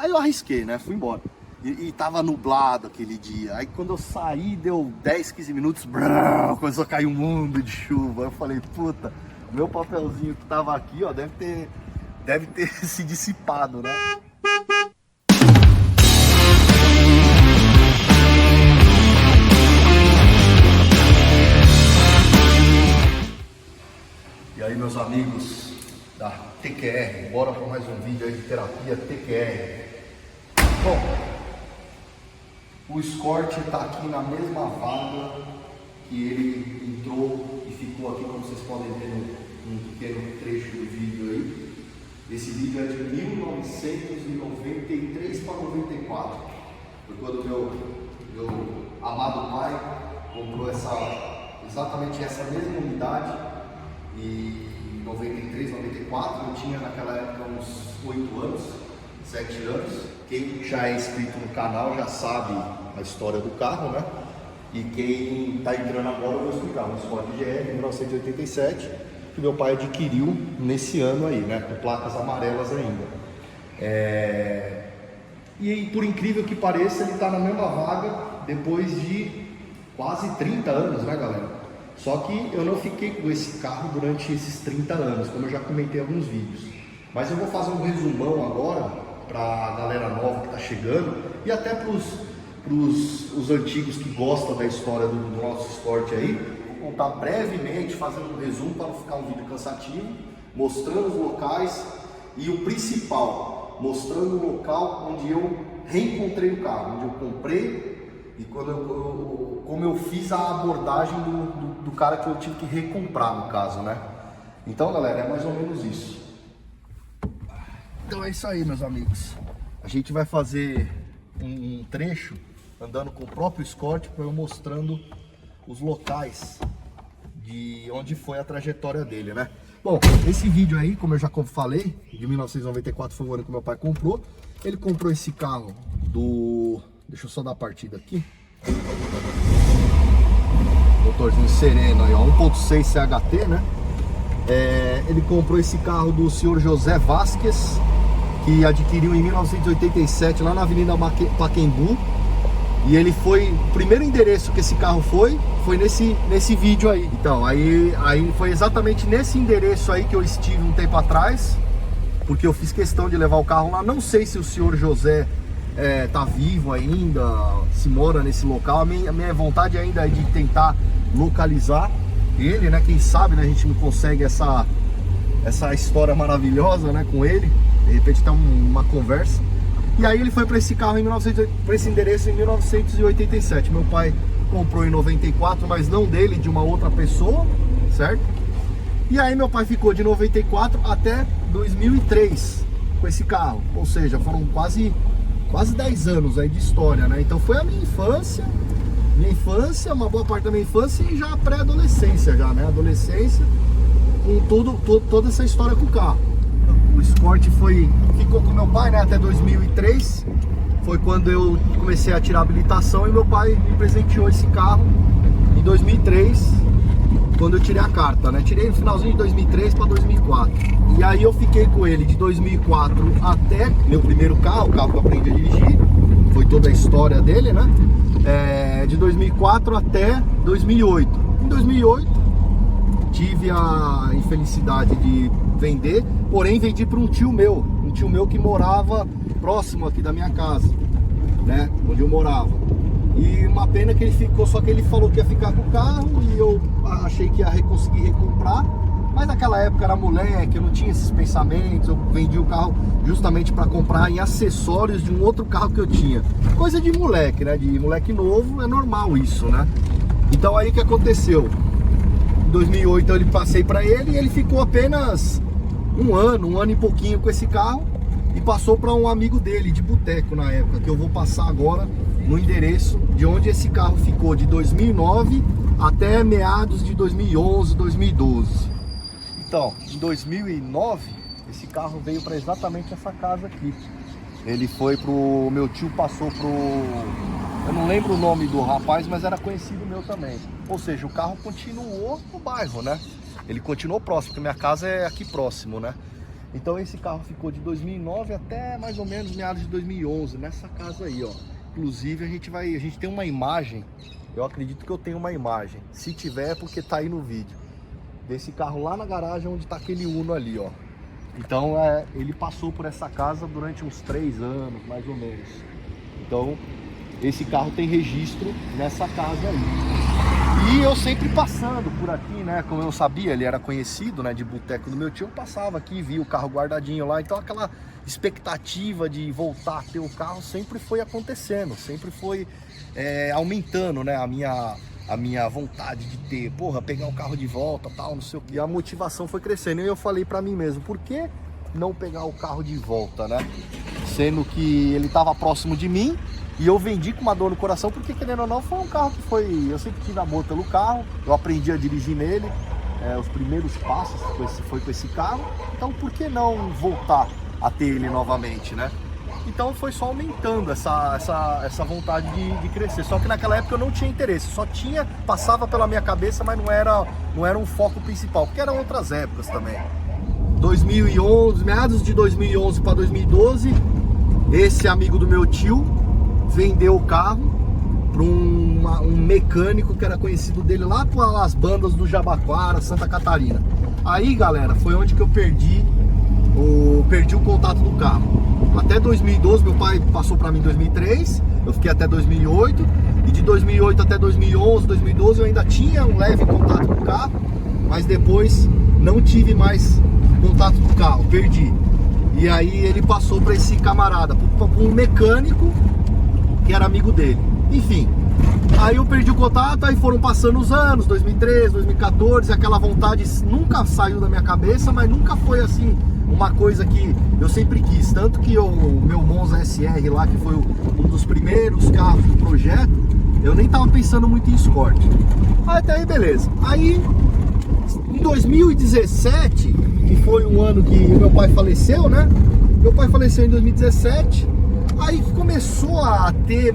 Aí eu arrisquei, né? Fui embora. E tava nublado aquele dia. Aí quando eu saí, deu 10, 15 minutos, começou a cair um mundo de chuva. Eu falei, puta, meu papelzinho que tava aqui, ó, deve ter se dissipado, né? E aí, meus amigos da TQR, bora para mais um vídeo aí de terapia TQR. Bom, o Escort está aqui na mesma vaga que ele entrou e ficou aqui, como vocês podem ver num pequeno trecho do vídeo aí. Esse vídeo é de 1993 para 94. Foi quando meu amado pai comprou exatamente essa mesma unidade. E em 93, 94, eu tinha naquela época uns 8 anos, 7 anos. Quem já é inscrito no canal já sabe a história do carro, né? E quem está entrando agora eu vou explicar. Um Escort GR 1987, que meu pai adquiriu nesse ano aí, né? Com placas amarelas ainda. E por incrível que pareça, ele está na mesma vaga depois de quase 30 anos, né, galera? Só que eu não fiquei com esse carro durante esses 30 anos, como eu já comentei em alguns vídeos. Mas eu vou fazer um resumão agora para a galera nova que está chegando e até para os antigos que gostam da história do nosso Escort aí. Vou contar brevemente, fazendo um resumo para não ficar um vídeo cansativo, mostrando os locais e o principal, mostrando o local onde eu reencontrei o carro, onde eu comprei. E como eu fiz a abordagem do cara que eu tive que recomprar, no caso, né? Então, galera, é mais ou menos isso. Então é isso aí, meus amigos. A gente vai fazer um trecho andando com o próprio Escort, para eu mostrando os locais de onde foi a trajetória dele, né? Bom, esse vídeo aí, como eu já falei, de 1994 foi o ano que meu pai comprou. Ele comprou esse carro do... Deixa eu só dar a partida aqui. Motorzinho sereno aí, ó, 1.6 CHT, né? Ele comprou esse carro do senhor José Vasquez, que adquiriu em 1987 lá na Avenida Pacaembu. E ele foi, o primeiro endereço que esse carro foi nesse vídeo aí. Então, aí foi exatamente nesse endereço aí que eu estive um tempo atrás, porque eu fiz questão de levar o carro lá. Não sei se o senhor José tá vivo ainda, se mora nesse local. A minha vontade ainda é de tentar localizar ele, né? Quem sabe, né, a gente não consegue essa história maravilhosa, né, com ele. De repente tem uma conversa. E aí ele foi para esse carro para esse endereço em 1987. Meu pai comprou em 94, mas não dele, de uma outra pessoa, certo? E aí meu pai ficou de 94 até 2003 com esse carro. Ou seja, foram quase 10 anos aí de história, né? Então foi a minha infância, uma boa parte da minha infância e já a pré-adolescência já, né? Adolescência, com toda essa história com o carro. O Escort ficou com meu pai, né, até 2003, foi quando eu comecei a tirar a habilitação e meu pai me presenteou esse carro em 2003, quando eu tirei a carta, né? Tirei no finalzinho de 2003 para 2004. E aí eu fiquei com ele de 2004 até meu primeiro carro, o carro que eu aprendi a dirigir, foi toda a história dele, né? De 2004 até 2008. Em 2008 tive a infelicidade de vender, porém vendi para um tio meu que morava próximo aqui da minha casa, né? Onde eu morava. E uma pena que ele ficou, só que ele falou que ia ficar com o carro e eu achei que ia conseguir recomprar. Mas naquela época era moleque, eu não tinha esses pensamentos, eu vendi o carro justamente para comprar em acessórios de um outro carro que eu tinha. Coisa de moleque, né? De moleque novo, é normal isso, né? Então aí o que aconteceu? Em 2008 eu passei para ele e ele ficou apenas um ano e pouquinho com esse carro e passou para um amigo dele de boteco na época, que eu vou passar agora no endereço de onde esse carro ficou de 2009 até meados de 2011, 2012. Então, em 2009, esse carro veio para exatamente essa casa aqui. Ele foi pro... meu tio passou pro... eu não lembro o nome do rapaz, mas era conhecido meu também. Ou seja, o carro continuou no bairro, né? Ele continuou próximo, porque minha casa é aqui próximo, né? Então esse carro ficou de 2009 até mais ou menos meados de 2011, nessa casa aí, ó. Inclusive a gente tem uma imagem, eu acredito que eu tenho uma imagem. Se tiver é porque tá aí no vídeo. Desse carro lá na garagem onde tá aquele Uno ali, ó. Então ele passou por essa casa durante uns 3 anos, mais ou menos. Então esse carro tem registro nessa casa aí. E eu sempre passando por aqui, né? Como eu sabia, ele era conhecido, né? De boteco do meu tio, eu passava aqui, via o carro guardadinho lá. Então aquela expectativa de voltar a ter o carro sempre foi acontecendo, sempre foi aumentando, né? A minha vontade de ter, porra, pegar o carro de volta, tal, não sei o que. E a motivação foi crescendo. E eu falei pra mim mesmo, por que não pegar o carro de volta, né? Sendo que ele tava próximo de mim e eu vendi com uma dor no coração, porque querendo ou não, foi um carro que eu sempre tive amor pelo carro, eu aprendi a dirigir nele, os primeiros passos foi com esse carro, então por que não voltar a ter ele novamente, né? Então foi só aumentando essa vontade de crescer. Só que naquela época eu não tinha interesse, passava pela minha cabeça, mas não era um foco principal, porque eram outras épocas também. 2011, meados de 2011 para 2012, esse amigo do meu tio vendeu o carro para um mecânico que era conhecido dele lá pelas bandas do Jabaquara, Santa Catarina. Aí, galera, foi onde que eu perdi o contato do carro. Até 2012, meu pai passou para mim em 2003, eu fiquei até 2008, e de 2008 até 2011, 2012 eu ainda tinha um leve contato com o carro, mas depois não tive mais contato com o carro, perdi. E aí ele passou para esse camarada, para um mecânico que era amigo dele. Enfim, aí eu perdi o contato, aí foram passando os anos, 2013, 2014, aquela vontade nunca saiu da minha cabeça, mas nunca foi assim uma coisa que eu sempre quis. Tanto que o meu Monza SR lá, que foi um dos primeiros carros do projeto, eu nem tava pensando muito em Escort. Até aí beleza. Aí em 2017, que foi um ano que meu pai faleceu, né? Meu pai faleceu em 2017. Aí começou a ter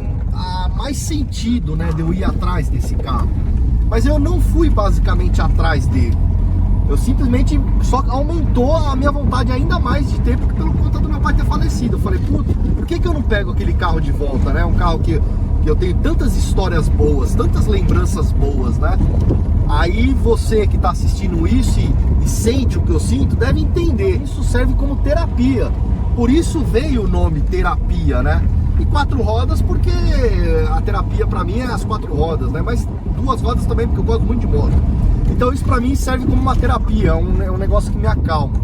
mais sentido, né, de eu ir atrás desse carro. Mas eu não fui basicamente atrás dele. Eu simplesmente só aumentou a minha vontade ainda mais de ter, porque pelo conta do meu pai ter falecido. Eu falei, puta, por que eu não pego aquele carro de volta, né? Um carro que eu tenho tantas histórias boas, tantas lembranças boas, né? Aí você que tá assistindo isso e sente o que eu sinto, deve entender. Isso serve como terapia. Por isso veio o nome terapia, né? E 4 rodas, porque a terapia pra mim é as 4 rodas, né? Mas 2 rodas também, porque eu gosto muito de moto. Então isso pra mim serve como uma terapia, um negócio que me acalma.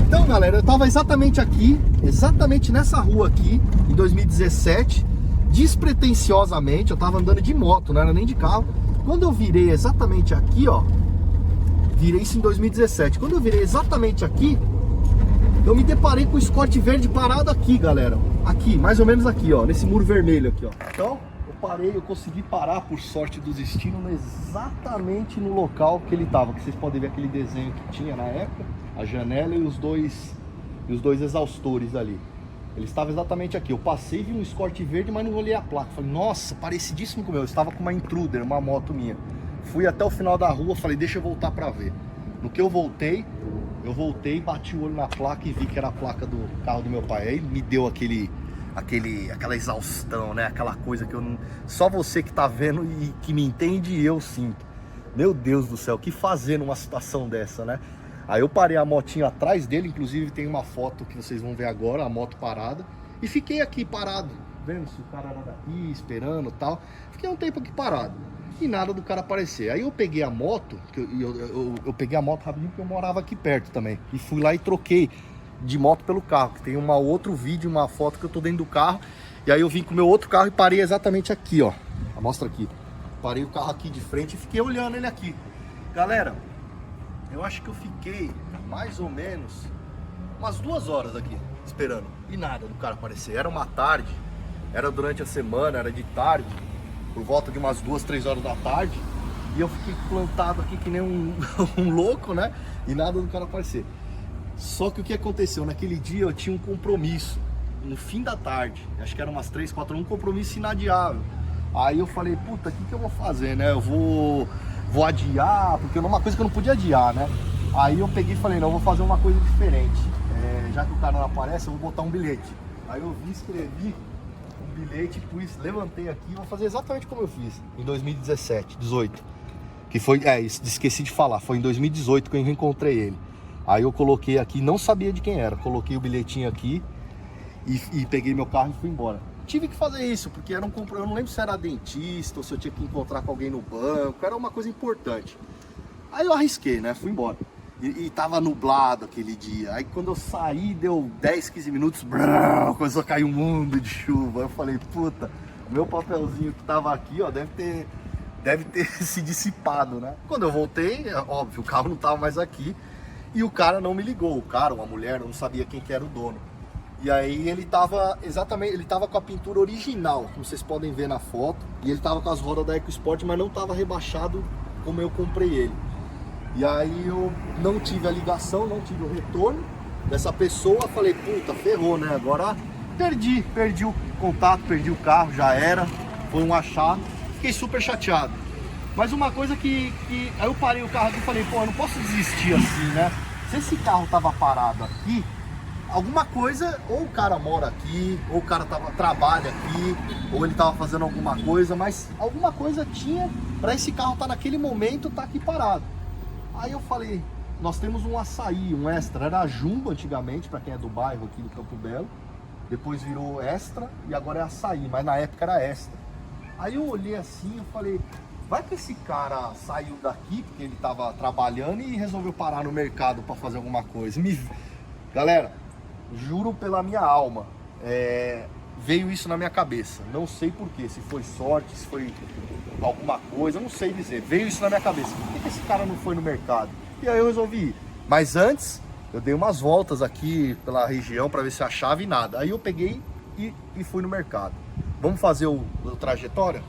Então, galera, eu tava exatamente aqui, exatamente nessa rua aqui, em 2017, despretensiosamente, eu tava andando de moto, não era nem de carro. Quando eu virei exatamente aqui, ó, virei isso em 2017. Quando eu virei exatamente aqui, eu me deparei com o Escort verde parado aqui, galera. Aqui, mais ou menos aqui, ó, nesse muro vermelho aqui, ó. Então, eu consegui parar, por sorte do destino, exatamente no local que ele tava. Que vocês podem ver aquele desenho que tinha na época, a janela e os dois exaustores ali. Ele estava exatamente aqui. Eu passei, vi um Escort verde, mas não olhei a placa. Falei, nossa, parecidíssimo com o meu. Eu estava com uma Intruder, uma moto minha. Fui até o final da rua, falei, deixa eu voltar pra ver. No que eu voltei, bati o olho na placa e vi que era a placa do carro do meu pai. Aí me deu aquela exaustão, né? Aquela coisa que só você que tá vendo e que me entende e eu sinto. Meu Deus do céu, o que fazer numa situação dessa, né? Aí eu parei a motinha atrás dele, inclusive tem uma foto que vocês vão ver agora, a moto parada. E fiquei aqui parado, vendo se o cara era daqui, esperando e tal. Fiquei um tempo aqui parado e nada do cara aparecer. Aí eu peguei a moto, eu peguei a moto rapidinho porque eu morava aqui perto também. E fui lá e troquei de moto pelo carro, que tem outro vídeo, uma foto que eu tô dentro do carro. E aí eu vim com o meu outro carro e parei exatamente aqui, ó. Mostra aqui. Parei o carro aqui de frente e fiquei olhando ele aqui. Galera, eu acho que eu fiquei mais ou menos umas 2 horas aqui, esperando. E nada do cara aparecer. Era uma tarde, era durante a semana, era de tarde, por volta de umas 2, 3 horas da tarde. E eu fiquei plantado aqui que nem um louco, né? E nada do cara aparecer. Só que o que aconteceu? Naquele dia eu tinha um compromisso, no fim da tarde. Acho que era umas 3, 4 horas, um compromisso inadiável. Aí eu falei, puta, o que eu vou fazer, né? Eu vou adiar, porque era uma coisa que eu não podia adiar, né? Aí eu peguei e falei, não, eu vou fazer uma coisa diferente. falei, já que o cara não aparece, eu vou botar um bilhete. Aí eu escrevi um bilhete, levantei aqui e vou fazer exatamente como eu fiz em 2017, 18. Que foi, esqueci de falar, foi em 2018 que eu reencontrei ele. Aí eu coloquei aqui, não sabia de quem era, coloquei o bilhetinho aqui e peguei meu carro e fui embora. Tive que fazer isso, porque eu não lembro se era dentista ou se eu tinha que encontrar com alguém no banco, era uma coisa importante. Aí eu arrisquei, né, fui embora. E tava nublado aquele dia. Aí quando eu saí, deu 10, 15 minutos, começou a cair um mundo de chuva. Eu falei, puta, meu papelzinho que tava aqui, ó, deve ter se dissipado, né? Quando eu voltei, óbvio, o carro não tava mais aqui e o cara não me ligou. O cara, uma mulher, eu não sabia quem que era o dono. E aí ele tava com a pintura original, como vocês podem ver na foto. E ele tava com as rodas da EcoSport, mas não tava rebaixado como eu comprei ele. E aí eu não tive a ligação, não tive o retorno dessa pessoa. Falei, puta, ferrou, né? Agora perdi o contato, perdi o carro, já era. Foi um achado. Fiquei super chateado. Mas uma coisa que aí eu parei o carro aqui e falei, pô, eu não posso desistir assim, né? Se esse carro tava parado aqui, alguma coisa, ou o cara mora aqui, ou o cara trabalha aqui, ou ele tava fazendo alguma coisa, mas alguma coisa tinha para esse carro estar naquele momento, tá aqui parado. Aí eu falei, nós temos um açaí, um Extra, era Jumbo antigamente, para quem é do bairro aqui do Campo Belo, depois virou Extra e agora é açaí, mas na época era Extra. Aí eu olhei assim, eu falei, vai que esse cara saiu daqui, porque ele tava trabalhando e resolveu parar no mercado para fazer alguma coisa. Galera, juro pela minha alma, veio isso na minha cabeça. Não sei porquê, se foi sorte, se foi alguma coisa, não sei dizer. Veio isso na minha cabeça. Por que esse cara não foi no mercado? E aí eu resolvi ir. Mas antes, eu dei umas voltas aqui pela região para ver se achava e nada. Aí eu peguei e fui no mercado. Vamos fazer a trajetória?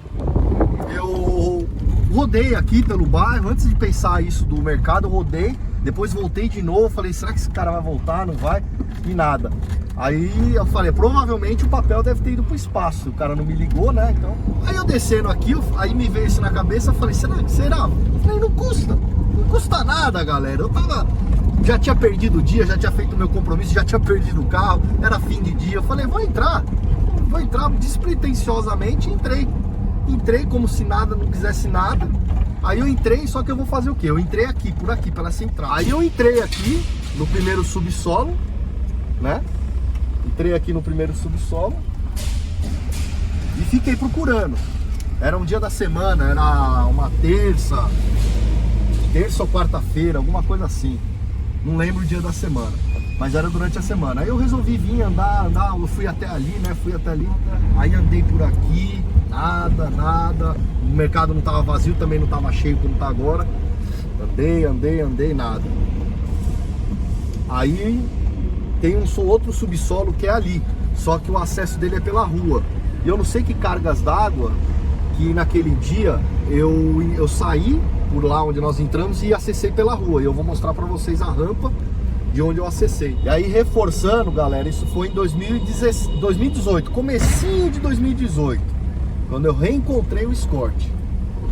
Eu rodei aqui pelo bairro, antes de pensar isso do mercado, eu rodei. Depois voltei de novo, falei, será que esse cara vai voltar? Não vai? E nada. Aí eu falei, provavelmente o papel deve ter ido pro espaço. O cara não me ligou, né? Então, aí eu descendo aqui, aí me veio isso na cabeça, eu falei, será? Eu falei, não custa nada, galera. Já tinha perdido o dia, já tinha feito o meu compromisso, já tinha perdido o carro, era fim de dia. Eu falei, vou entrar despretensiosamente, entrei como se nada, não quisesse nada. Aí eu entrei, só que eu vou fazer o quê? Eu entrei aqui, por aqui, pela central. Aí eu entrei aqui no primeiro subsolo, né? Entrei aqui no primeiro subsolo e fiquei procurando. Era um dia da semana, era uma terça ou quarta-feira, alguma coisa assim. Não lembro o dia da semana, mas era durante a semana. Aí eu resolvi vir andar, eu fui até ali, né? Aí andei por aqui, nada. O mercado não tava vazio, também não tava cheio como tá agora. Andei, nada. Aí tem outro subsolo que é ali, só que o acesso dele é pela rua. E eu não sei que cargas d'água que naquele dia eu saí por lá onde nós entramos e acessei pela rua. E eu vou mostrar pra vocês a rampa de onde eu acessei. E aí, reforçando, galera, isso foi em 2018, comecinho de 2018, quando eu reencontrei o Escort,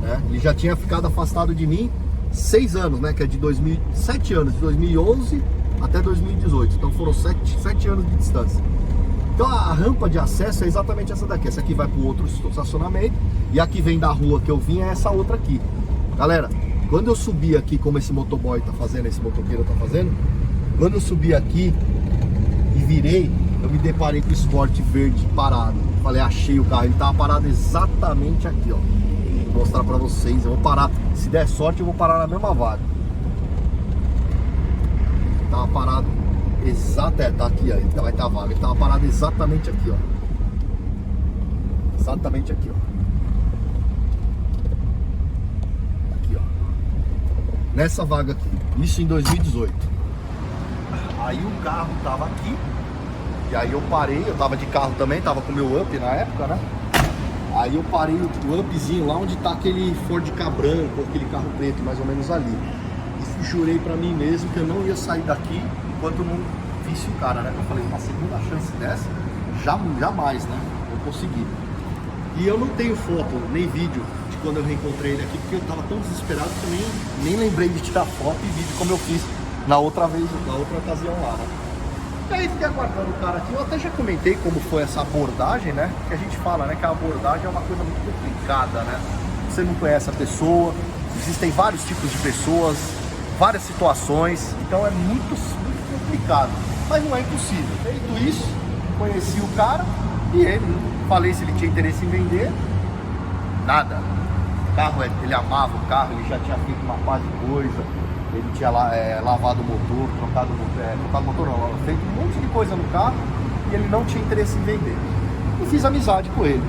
né? Ele já tinha ficado afastado de mim 6 anos, né? Que é de 7 anos, de 2011 até 2018. Então foram 7 anos de distância. Então a rampa de acesso é exatamente essa daqui. Essa aqui vai para o outro estacionamento. E a que vem da rua que eu vim é essa outra aqui. Galera, quando eu subi aqui, como esse motoboy tá fazendo, esse motoqueiro tá fazendo, quando eu subi aqui e virei, eu me deparei com o Escort verde parado. Falei, achei o carro. Ele tava parado exatamente aqui, ó. Vou mostrar pra vocês. Eu vou parar, se der sorte eu vou parar na mesma vaga. Tava parado tá aqui, ó. Vai estar vaga. Ele tava parado exatamente aqui, ó. Exatamente aqui, ó. Aqui, ó. Nessa vaga aqui. Isso em 2018. Aí o carro tava aqui. E aí eu parei, eu tava de carro também, tava com o meu Up na época, né? Aí eu parei o Upzinho lá onde tá aquele Ford Ka branco, aquele carro preto, mais ou menos ali. E jurei pra mim mesmo que eu não ia sair daqui enquanto não visse o cara, né? Eu falei, uma segunda chance dessa, jamais, né? Eu consegui. E eu não tenho foto, nem vídeo de quando eu reencontrei ele aqui, porque eu tava tão desesperado que eu nem lembrei de tirar foto e vídeo como eu fiz na outra vez, na outra ocasião lá, né? E aí fiquei aguardando o cara aqui. Eu até já comentei como foi essa abordagem, né? Que a gente fala, né? Que a abordagem é uma coisa muito complicada, né? Você não conhece a pessoa, existem vários tipos de pessoas, várias situações, então é muito complicado. Mas não é impossível. Feito isso, conheci o cara e falei se ele tinha interesse em vender. Nada. O carro, ele amava o carro, ele já tinha feito uma paz de coisa, ele tinha lavado o motor, trocado o motor não, feito um monte de coisa no carro e ele não tinha interesse em vender. Eu fiz amizade com ele.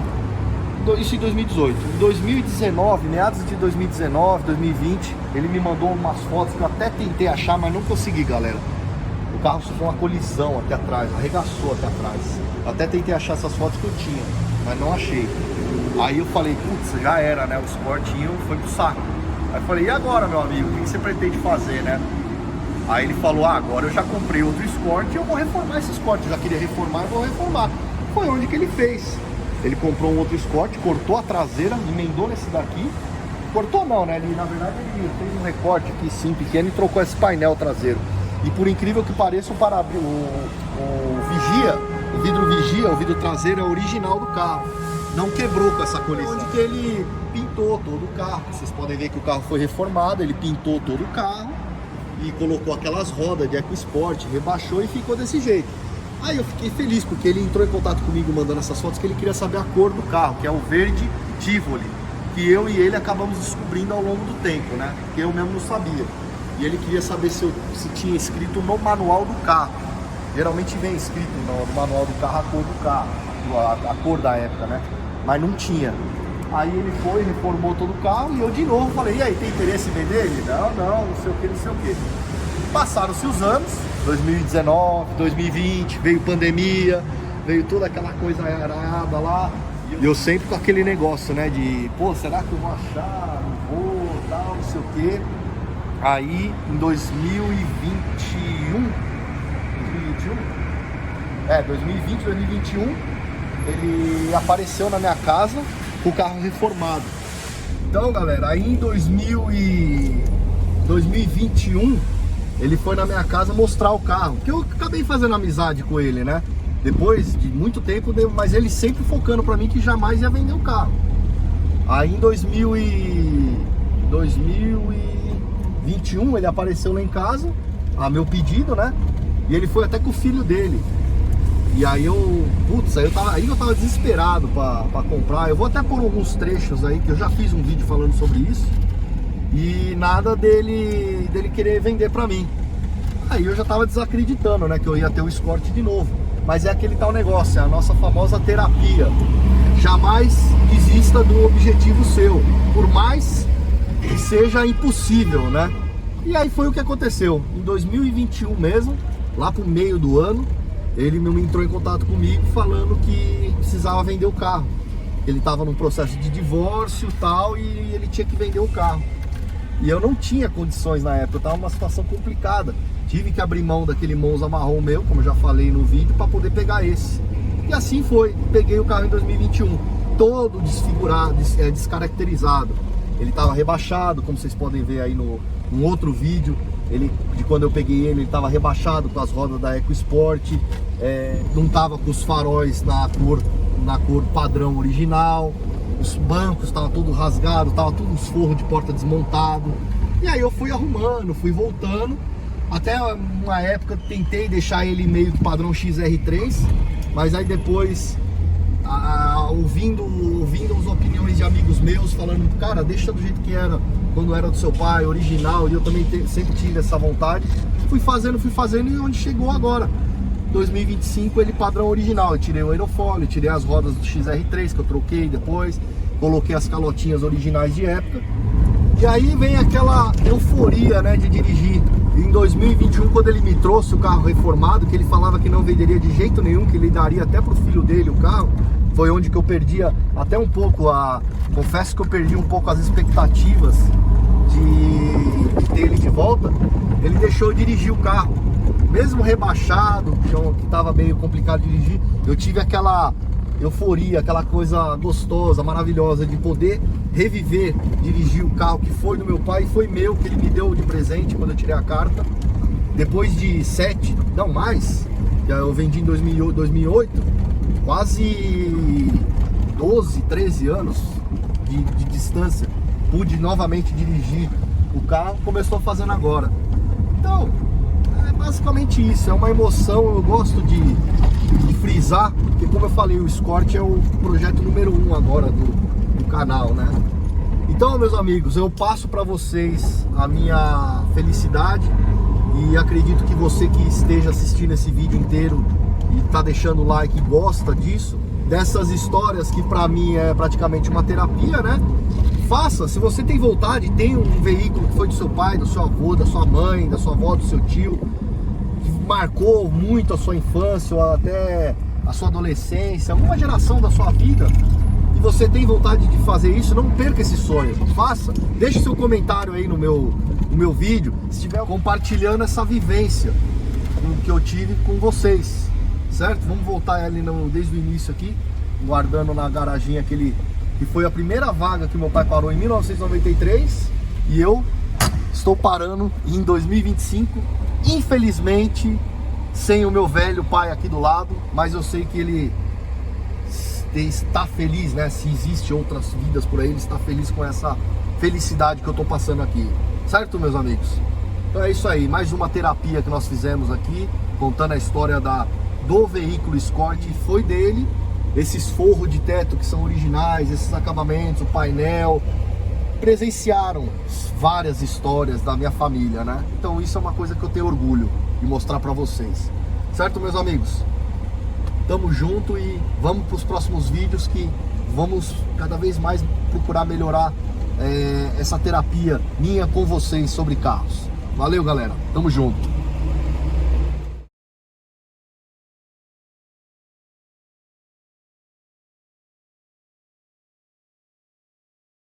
Isso em 2018. Em 2019, meados de 2019, 2020, ele me mandou umas fotos que eu até tentei achar, mas não consegui, galera. O carro sofreu uma colisão aqui atrás, arregaçou aqui atrás. Eu até tentei achar essas fotos que eu tinha, mas não achei. Aí eu falei, putz, já era, né? O Sportinho foi pro saco. Aí eu falei, e agora, meu amigo? O que você pretende fazer, né? Aí ele falou, agora eu já comprei outro Escort e eu vou reformar esse Escort. Eu já queria reformar, eu vou reformar. Foi onde que ele fez. Ele comprou um outro Escort, cortou a traseira, emendou nesse daqui. Cortou não, né? Ele, na verdade, ele fez um recorte aqui, sim, pequeno e trocou esse painel traseiro. E por incrível que pareça, o vidro vigia, o vidro traseiro é original do carro. Não quebrou com essa colisão. Onde que ele pintou todo o carro. Vocês podem ver que o carro foi reformado, ele pintou todo o carro e colocou aquelas rodas de EcoSport, rebaixou e ficou desse jeito. Aí eu fiquei feliz porque ele entrou em contato comigo mandando essas fotos que ele queria saber a cor do carro, que é o verde Tivoli, que eu e ele acabamos descobrindo ao longo do tempo, né? Que eu mesmo não sabia. E ele queria saber se tinha escrito no manual do carro. Geralmente vem escrito no manual do carro a cor do carro, a cor da época, né? Mas não tinha. Aí ele foi, reformou todo o carro e eu de novo falei, e aí, tem interesse em vender? Ele, não sei o que, não sei o que. Passaram-se os anos, 2019, 2020, veio pandemia, veio toda aquela coisa arada lá. E eu sempre com aquele negócio, né, de, pô, será que eu vou achar? Não vou, tal, não sei o que. Aí, em 2021, 2021, ele apareceu na minha casa com o carro reformado. Então, galera, aí em 2021, ele foi na minha casa mostrar o carro, que eu acabei fazendo amizade com ele, né? Depois de muito tempo, mas ele sempre focando pra mim que jamais ia vender o carro. Aí em 2021, ele apareceu lá em casa, a meu pedido, né? E ele foi até com o filho dele. E aí eu tava desesperado pra comprar. Eu vou até pôr alguns trechos aí, que eu já fiz um vídeo falando sobre isso. E nada dele querer vender pra mim. Aí eu já tava desacreditando, né, que eu ia ter o Escort de novo. Mas é aquele tal negócio, é a nossa famosa terapia. Jamais desista do objetivo seu, por mais que seja impossível, né? E aí foi o que aconteceu. Em 2021 mesmo, lá pro meio do ano, ele entrou em contato comigo falando que precisava vender o carro. Ele estava num processo de divórcio e tal, e ele tinha que vender o carro. E eu não tinha condições na época, eu estava numa situação complicada. Tive que abrir mão daquele Monza marrom meu, como eu já falei no vídeo, para poder pegar esse. E assim foi, peguei o carro em 2021, todo desfigurado, descaracterizado. Ele estava rebaixado, como vocês podem ver aí no outro vídeo. De quando eu peguei ele estava rebaixado com as rodas da EcoSport, não estava com os faróis na cor padrão original, os bancos estavam tudo rasgado, estava tudo uns forros de porta desmontado. E aí eu fui arrumando, fui voltando, até uma época tentei deixar ele meio que padrão XR3, mas aí depois, ouvindo as opiniões de amigos meus falando, cara, deixa do jeito que era quando era do seu pai, original, e eu também sempre tive essa vontade, fui fazendo e onde chegou agora, 2025, ele padrão original. Eu tirei o aerofólio, tirei as rodas do XR3 que eu troquei depois, coloquei as calotinhas originais de época, e aí vem aquela euforia, né, de dirigir. Em 2021, quando ele me trouxe o carro reformado, que ele falava que não venderia de jeito nenhum, que ele daria até pro filho dele o carro, foi onde que eu perdia até um pouco confesso que eu perdi um pouco as expectativas de ter ele de volta. Ele deixou eu dirigir o carro, mesmo rebaixado, que estava meio complicado de dirigir. Eu tive aquela euforia, aquela coisa gostosa, maravilhosa de poder reviver, dirigir o carro que foi do meu pai e foi meu, que ele me deu de presente quando eu tirei a carta. Depois de que eu vendi em 2008, quase 12, 13 anos de distância. Pude novamente dirigir o carro, começou fazendo agora. Então, é basicamente isso, é uma emoção. Eu gosto de frisar, porque como eu falei, o Escort é o projeto número 1 agora do canal, né? Então, meus amigos, eu passo para vocês a minha felicidade e acredito que você que esteja assistindo esse vídeo inteiro e tá deixando o like e gosta disso, dessas histórias que para mim é praticamente uma terapia, né? Faça, se você tem vontade, tem um veículo que foi do seu pai, do seu avô, da sua mãe, da sua avó, do seu tio, que marcou muito a sua infância ou até a sua adolescência, alguma geração da sua vida, e você tem vontade de fazer isso, não perca esse sonho, faça. Deixe seu comentário aí no meu vídeo, se estiver compartilhando essa vivência que eu tive com vocês, certo? Vamos voltar ali desde o início aqui, guardando na garaginha aquele que foi a primeira vaga que meu pai parou em 1993, e eu estou parando em 2025, infelizmente sem o meu velho pai aqui do lado, mas eu sei que ele está feliz, né? Se existe outras vidas por aí, ele está feliz com essa felicidade que eu estou passando aqui, certo, meus amigos? Então é isso aí, mais uma terapia que nós fizemos aqui, contando a história do veículo Escort. Foi dele, esses forros de teto que são originais, esses acabamentos, o painel, presenciaram várias histórias da minha família, né? Então isso é uma coisa que eu tenho orgulho de mostrar para vocês, certo, meus amigos? Tamo junto e vamos para os próximos vídeos, que vamos cada vez mais procurar melhorar essa terapia minha com vocês sobre carros. Valeu, galera, tamo junto.